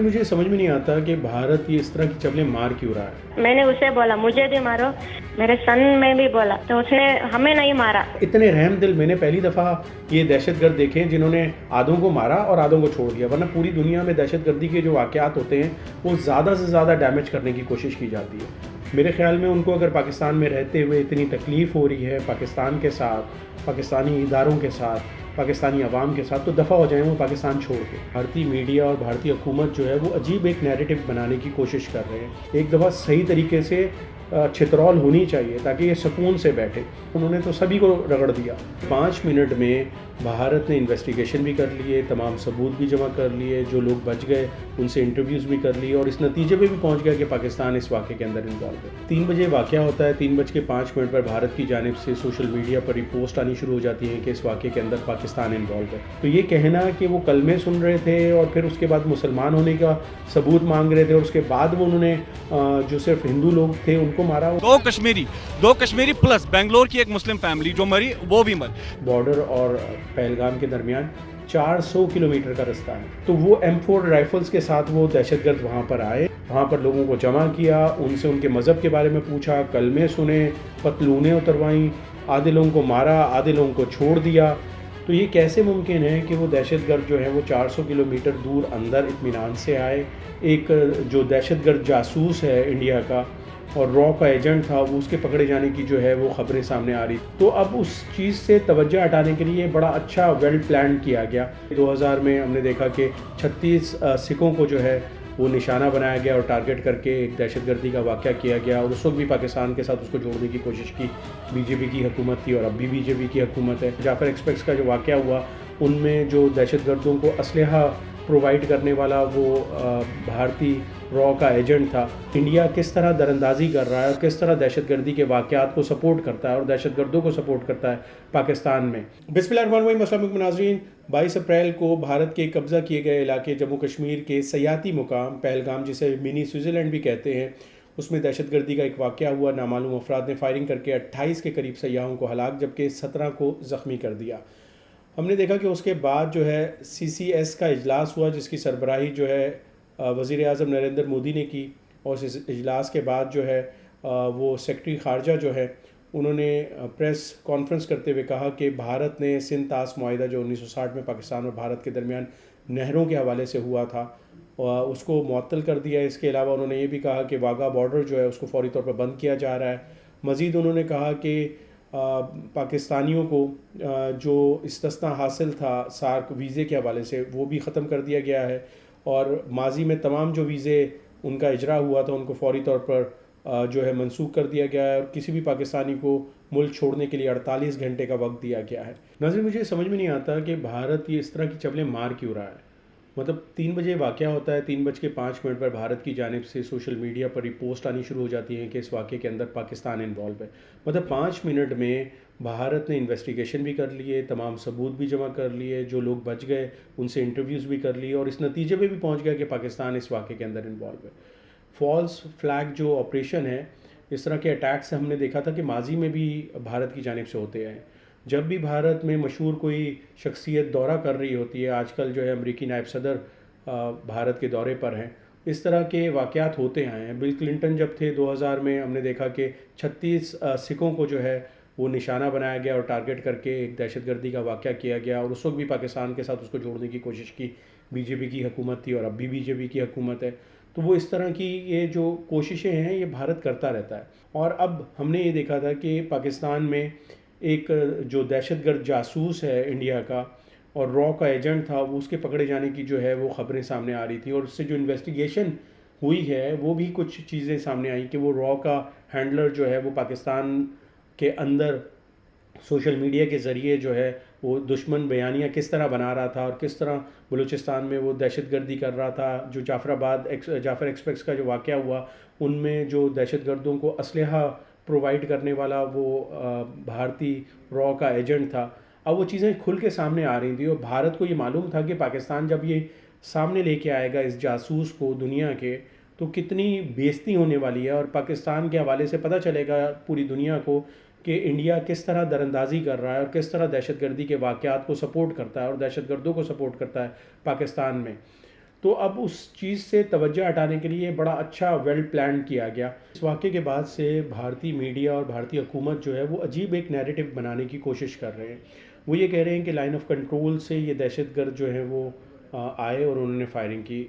مجھے سمجھ میں نہیں آتا کہ بھارت یہ اس طرح کی چپلیں مار کیوں رہا ہے. میں نے اسے بولا مجھے بھی مارو، میرے سن میں بھی بولا تو اس نے ہمیں نہیں مارا. اتنے رحم دل میں نے پہلی دفعہ یہ دہشت گرد دیکھے جنہوں نے آدھوں کو مارا اور آدھوں کو چھوڑ دیا، ورنہ پوری دنیا میں دہشت گردی کے جو واقعات ہوتے ہیں وہ زیادہ سے زیادہ ڈیمیج کرنے کی کوشش کی جاتی ہے. میرے خیال میں ان کو اگر پاکستان میں رہتے ہوئے اتنی تکلیف ہو رہی ہے پاکستان کے ساتھ، پاکستانی اداروں کے ساتھ، پاکستانی عوام کے ساتھ، تو دفع ہو جائیں وہ پاکستان چھوڑ کے. بھارتی میڈیا اور بھارتی حکومت جو ہے وہ عجیب ایک نیریٹو بنانے کی کوشش کر رہے ہیں. ایک دفعہ صحیح طریقے سے چھترول ہونی چاہیے تاکہ یہ سکون سے بیٹھے. انہوں نے تو سبھی کو رگڑ دیا. 5 منٹ میں بھارت نے انویسٹیگیشن بھی کر لیے، تمام ثبوت بھی جمع کر لیے، جو لوگ بچ گئے ان سے انٹرویوز بھی کر لیے، اور اس نتیجے پہ بھی پہنچ گیا کہ پاکستان اس واقعے کے اندر انوالو ہے. 3 بجے واقعہ ہوتا ہے، 3:05 پر بھارت کی جانب سے سوشل میڈیا پر رپوسٹ آنی شروع ہو جاتی ہیں کہ اس واقعے کے اندر پاکستان انوالو ہے. تو یہ کہنا کہ وہ کلمے سن رہے تھے اور پھر اس کے بعد مسلمان ہونے کا ثبوت مانگ رہے تھے اور اس کے بعد وہ انہوں نے جو صرف ہندو لوگ تھے ان کو مارا. دو کشمیری پلس بنگلور کی ایک مسلم فیملی جو مری وہ بھی مری. بارڈر اور پہلگام کے درمیان 400 کلومیٹر کا رستہ ہے. تو وہ M4 رائفلز کے ساتھ وہ دہشت گرد وہاں پر آئے، وہاں پر لوگوں کو جمع کیا، ان سے ان کے مذہب کے بارے میں پوچھا، کلمے سنے، پتلونیں اتروائیں، آدھے لوگوں کو مارا، آدھے لوگوں کو چھوڑ دیا. تو یہ کیسے ممکن ہے کہ وہ دہشت گرد جو ہے وہ 400 کلومیٹر دور اندر اطمینان سے آئے؟ ایک جو دہشت گرد جاسوس ہے انڈیا کا اور را کا ایجنٹ تھا، وہ اس کے پکڑے جانے کی جو ہے وہ خبریں سامنے آ رہی. تو اب اس چیز سے توجہ ہٹانے کے لیے بڑا اچھا ویل پلان کیا گیا. 2000 میں ہم نے دیکھا کہ 36 سکھوں کو جو ہے وہ نشانہ بنایا گیا اور ٹارگٹ کر کے ایک دہشت گردی کا واقعہ کیا گیا، اور اس وقت بھی پاکستان کے ساتھ اس کو جوڑنے کی کوشش کی. بی جے پی کی حکومت تھی اور اب بھی بی جے پی کی حکومت ہے. جعفر ایکسپریس کا جو واقعہ ہوا ان میں جو دہشت گردوں کو اسلحہ پرووائڈ کرنے والا وہ بھارتی را کا ایجنٹ تھا. انڈیا کس طرح دراندازی کر رہا ہے اور کس طرح دہشت گردی کے واقعات کو سپورٹ کرتا ہے اور دہشت گردوں کو سپورٹ کرتا ہے پاکستان میں. بسم اللہ الرحمن الرحیم. السلام علیکم ناظرین. 22 اپریل کو بھارت کے قبضہ کیے گئے علاقے جموں کشمیر کے سیاحتی مقام پہلگام، جسے منی سوئٹزرلینڈ بھی کہتے ہیں، اس میں دہشت گردی کا ایک واقعہ ہوا. نامعلوم افراد نے فائرنگ کر کے 28 کے قریب سیاحوں کو ہلاک جبکہ 17 کو زخمی کر دیا. ہم نے دیکھا کہ اس کے بعد جو ہے CCS کا اجلاس ہوا جس کی سربراہی جو ہے وزیر اعظم نریندر مودی نے کی، اور اس اجلاس کے بعد جو ہے وہ سیکرٹری خارجہ جو ہے انہوں نے پریس کانفرنس کرتے ہوئے کہا کہ بھارت نے سندھ طاس معاہدہ جو 1960 میں پاکستان اور بھارت کے درمیان نہروں کے حوالے سے ہوا تھا اس کو معطل کر دیا ہے. اس کے علاوہ انہوں نے یہ بھی کہا کہ واگا بارڈر جو ہے اس کو فوری طور پر بند کیا جا رہا ہے. مزید انہوں نے کہا کہ پاکستانیوں کو جو استثناء حاصل تھا سارک ویزے کے حوالے سے وہ بھی ختم کر دیا گیا ہے، اور ماضی میں تمام جو ویزے ان کا اجرا ہوا تھا ان کو فوری طور پر جو ہے منسوخ کر دیا گیا ہے، اور کسی بھی پاکستانی کو ملک چھوڑنے کے لیے 48 گھنٹے کا وقت دیا گیا ہے. ناظرین مجھے سمجھ میں نہیں آتا کہ بھارت یہ اس طرح کی چپلیں مار کیوں رہا ہے. مطلب 3 بجے واقعہ ہوتا ہے، 3:05 پر بھارت کی جانب سے سوشل میڈیا پر رپوسٹ آنی شروع ہو جاتی ہیں کہ اس واقعے کے اندر پاکستان انوالو ہے. مطلب 5 منٹ میں بھارت نے انویسٹیگیشن بھی کر لیے، تمام ثبوت بھی جمع کر لیے، جو لوگ بچ گئے ان سے انٹرویوز بھی کر لیے، اور اس نتیجے پہ بھی پہنچ گیا کہ پاکستان اس واقعے کے اندر انوالو ہے. فالس فلیگ جو آپریشن ہے، اس طرح کے اٹیکس ہم نے دیکھا تھا کہ ماضی میں بھی بھارت کی جانب سے ہوتے ہیں. جب بھی بھارت میں مشہور کوئی شخصیت دورہ کر رہی ہوتی ہے، آج کل جو ہے امریکی نائب صدر بھارت کے دورے پر ہیں، اس طرح کے واقعات ہوتے آئے ہیں. بل کلنٹن جب تھے 2000 میں ہم نے دیکھا کہ 36 سکھوں کو جو ہے وہ نشانہ بنایا گیا اور ٹارگٹ کر کے ایک دہشت گردی کا واقعہ کیا گیا، اور اس وقت بھی پاکستان کے ساتھ اس کو جوڑنے کی کوشش کی. بی جے پی کی حکومت تھی اور اب بھی بی جے پی کی حکومت ہے. تو وہ اس طرح کی یہ جو کوششیں ہیں یہ بھارت کرتا رہتا ہے. اور اب ہم نے یہ دیکھا تھا کہ پاکستان میں ایک جو دہشت گرد جاسوس ہے انڈیا کا اور را کا ایجنٹ تھا، وہ اس کے پکڑے جانے کی جو ہے وہ خبریں سامنے آ رہی تھیں، اور اس سے جو انویسٹیگیشن ہوئی ہے وہ بھی کچھ چیزیں سامنے آئیں کہ وہ را کا ہینڈلر جو ہے وہ پاکستان کے اندر سوشل میڈیا کے ذریعے جو ہے وہ دشمن بیانیاں کس طرح بنا رہا تھا اور کس طرح بلوچستان میں وہ دہشت گردی کر رہا تھا. جو جعفر ایکسپریس کا جو واقعہ ہوا ان میں جو دہشت گردوں کو اسلحہ پرووائڈ کرنے والا وہ بھارتی را کا ایجنٹ تھا. اب وہ چیزیں کھل کے سامنے آ رہی تھیں، اور بھارت کو یہ معلوم تھا کہ پاکستان جب یہ سامنے لے کے آئے گا اس جاسوس کو دنیا کے، تو کتنی بےزتی ہونے والی ہے، اور پاکستان کے حوالے سے پتہ چلے گا پوری دنیا کو کہ انڈیا کس طرح دراندازی کر رہا ہے اور کس طرح دہشت گردی کے واقعات کو سپورٹ کرتا ہے اور دہشت گردوں کو سپورٹ کرتا ہے پاکستان میں. تو اب اس چیز سے توجہ ہٹانے کے لیے بڑا اچھا ویل پلان کیا گیا. اس واقعے کے بعد سے بھارتی میڈیا اور بھارتی حکومت جو ہے وہ عجیب ایک نیریٹو بنانے کی کوشش کر رہے ہیں. وہ یہ کہہ رہے ہیں کہ لائن آف کنٹرول سے یہ دہشت گرد جو ہیں وہ آئے اور انہوں نے فائرنگ کی.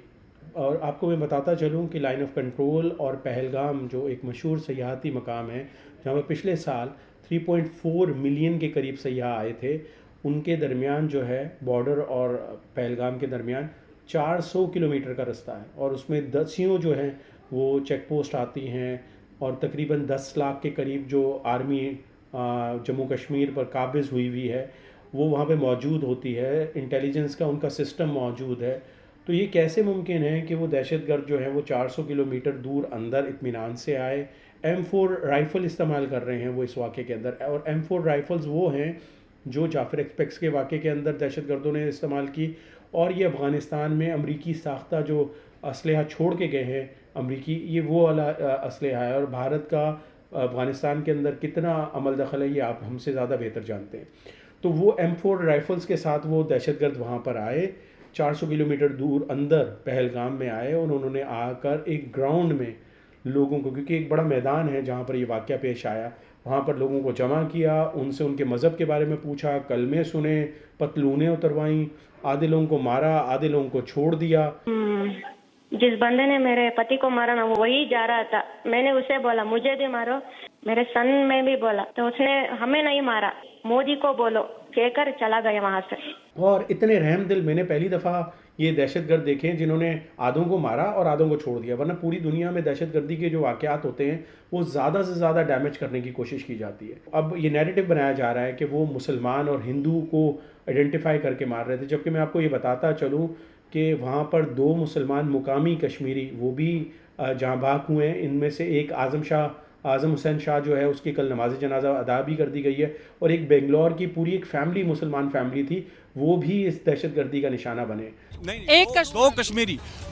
اور آپ کو میں بتاتا چلوں کہ لائن آف کنٹرول اور پہلگام جو ایک مشہور سیاحتی مقام ہے جہاں پر پچھلے سال 3.4 ملین کے قریب سیاح آئے تھے، ان کے درمیان جو ہے بارڈر اور پہلگام کے درمیان 400 کلومیٹر کا رستہ ہے، اور اس میں دسیوں جو ہیں وہ چیک پوسٹ آتی ہیں، اور تقریباً 10 لاکھ کے قریب جو آرمی جموں کشمیر پر قابض ہوئی ہے وہ وہاں پہ موجود ہوتی ہے. انٹیلیجنس کا ان کا سسٹم موجود ہے. تو یہ کیسے ممکن ہے کہ وہ دہشت گرد جو ہے وہ 400 کلومیٹر دور اندر اطمینان سے آئے؟ M4 رائفل استعمال کر رہے ہیں وہ اس واقعے کے اندر، اور M4 رائفلز وہ ہیں جو جعفر ایکسپریس کے واقعے کے اندر دہشت گردوں نے استعمال کی، اور یہ افغانستان میں امریکی ساختہ جو اسلحہ چھوڑ کے گئے ہیں امریکی، یہ وہ والا اسلحہ ہے. اور بھارت کا افغانستان کے اندر کتنا عمل دخل ہے یہ آپ ہم سے زیادہ بہتر جانتے ہیں. تو وہ M4 رائفلز کے ساتھ وہ دہشت گرد وہاں پر آئے، 400 کلومیٹر دور اندر پہلگام میں آئے، اور انہوں نے آ کر ایک گراؤنڈ میں لوگوں کو، کیونکہ ایک بڑا میدان ہے جہاں پر یہ واقعہ پیش آیا، وہاں پر لوگوں کو جمع کیا، ان سے ان کے مذہب کے بارے میں پوچھا، کلمے سنے، پتلونیں اتروائیں، آدھے لوگوں کو مارا، آدھے لوگوں کو چھوڑ دیا. جس بندے نے میرے پتی کو مارا نا وہی جا رہا تھا. میں نے اسے بولا مجھے بھی مارو، میرے سن میں بھی بولا، تو اس نے ہمیں نہیں مارا، مودی کو بولو، کہہ کر چلا گیا وہاں سے. اور اتنے رحم دل میں نے پہلی دفعہ یہ دہشت گرد دیکھے ہیں جنہوں نے آدھوں کو مارا اور آدھوں کو چھوڑ دیا. ورنہ پوری دنیا میں دہشت گردی کے جو واقعات ہوتے ہیں وہ زیادہ سے زیادہ ڈیمیج کرنے کی کوشش کی جاتی ہے. اب یہ نیریٹو بنایا جا رہا ہے کہ وہ مسلمان اور ہندو کو آئیڈینٹیفائی کر کے مار رہے تھے، جبکہ میں آپ کو یہ بتاتا چلوں کہ وہاں پر 2 مسلمان مقامی کشمیری وہ بھی جاں بحق ہوئے ہیں. ان میں سے ایک اعظم حسین شاہ جو ہے اس کی کل نماز جنازہ ادا بھی کر دی گئی ہے، اور ایک بنگلور کی پوری ایک فیملی مسلمان فیملی تھی وہ بھی اس دہشت گردی کا نشانہ بنے.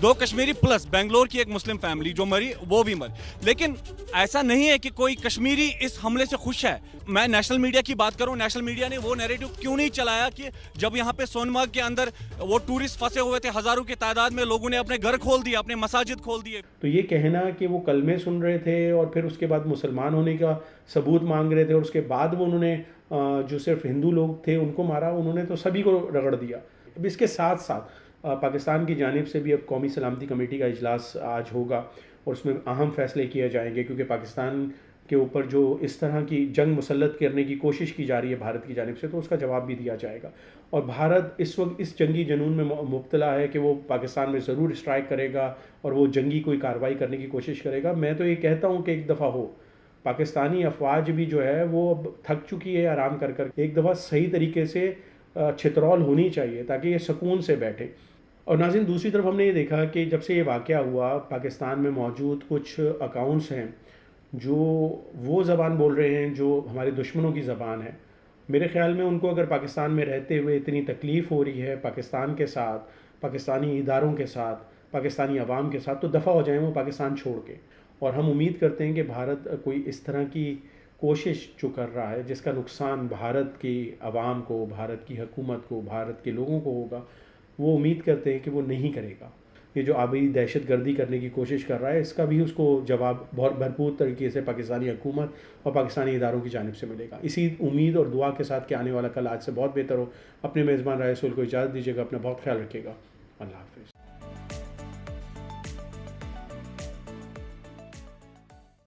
دو کشمیری پلس بنگلور کی ایک مسلم فیملی جو مری وہ بھی مری. لیکن ایسا نہیں ہے کہ کوئی کشمیری اس حملے سے خوش ہے. میں نیشنل میڈیا کی بات کروں، نیشنل میڈیا نے وہ نیریٹو کیوں نہیں چلایا کہ جب یہاں پہ سونمرگ کے اندر وہ ٹورسٹ پھنسے ہوئے تھے ہزاروں کی تعداد میں، لوگوں نے اپنے گھر کھول دیے، اپنے مساجد کھول دیے. تو یہ کہنا کہ وہ کلمے سن رہے تھے اور پھر اس کے بعد مسلمان ہونے کا ثبوت مانگ رہے تھے، اور اس کے بعد وہ انہوں نے جو صرف ہندو لوگ تھے ان کو مارا، انہوں نے تو سبھی کو رگڑ دیا. اب اس کے ساتھ ساتھ پاکستان کی جانب سے بھی اب قومی سلامتی کمیٹی کا اجلاس آج ہوگا، اور اس میں اہم فیصلے کیے جائیں گے، کیونکہ پاکستان کے اوپر جو اس طرح کی جنگ مسلط کرنے کی کوشش کی جا رہی ہے بھارت کی جانب سے، تو اس کا جواب بھی دیا جائے گا. اور بھارت اس وقت اس جنگی جنون میں مبتلا ہے کہ وہ پاکستان میں ضرور اسٹرائک کرے گا اور وہ جنگی کوئی کارروائی کرنے کی کوشش کرے گا. میں تو یہ کہتا ہوں کہ ایک دفعہ ہو، پاکستانی افواج بھی جو ہے وہ اب تھک چکی ہے آرام کر کر، ایک دفعہ صحیح طریقے سے چھترول ہونی چاہیے تاکہ یہ سکون سے بیٹھے. اور ناظرین، دوسری طرف ہم نے یہ دیکھا کہ جب سے یہ واقعہ ہوا پاکستان میں موجود کچھ اکاؤنٹس ہیں جو وہ زبان بول رہے ہیں جو ہمارے دشمنوں کی زبان ہے. میرے خیال میں ان کو اگر پاکستان میں رہتے ہوئے اتنی تکلیف ہو رہی ہے پاکستان کے ساتھ، پاکستانی اداروں کے ساتھ، پاکستانی عوام کے ساتھ، تو دفع ہو جائیں وہ پاکستان چھوڑ کے. اور ہم امید کرتے ہیں کہ بھارت کوئی اس طرح کی کوشش جو کر رہا ہے جس کا نقصان بھارت کی عوام کو، بھارت کی حکومت کو، بھارت کے لوگوں کو ہوگا، وہ امید کرتے ہیں کہ وہ نہیں کرے گا. یہ جو آبی دہشت گردی کرنے کی کوشش کر رہا ہے اس کا بھی اس کو جواب بہت بھرپور طریقے سے پاکستانی حکومت اور پاکستانی اداروں کی جانب سے ملے گا. اسی امید اور دعا کے ساتھ کہ آنے والا کل آج سے بہت بہتر ہو. اپنے میزبان رائے رسول کو اجازت دیجیے گا، اپنا بہت خیال رکھیے گا. اللہ حافظ.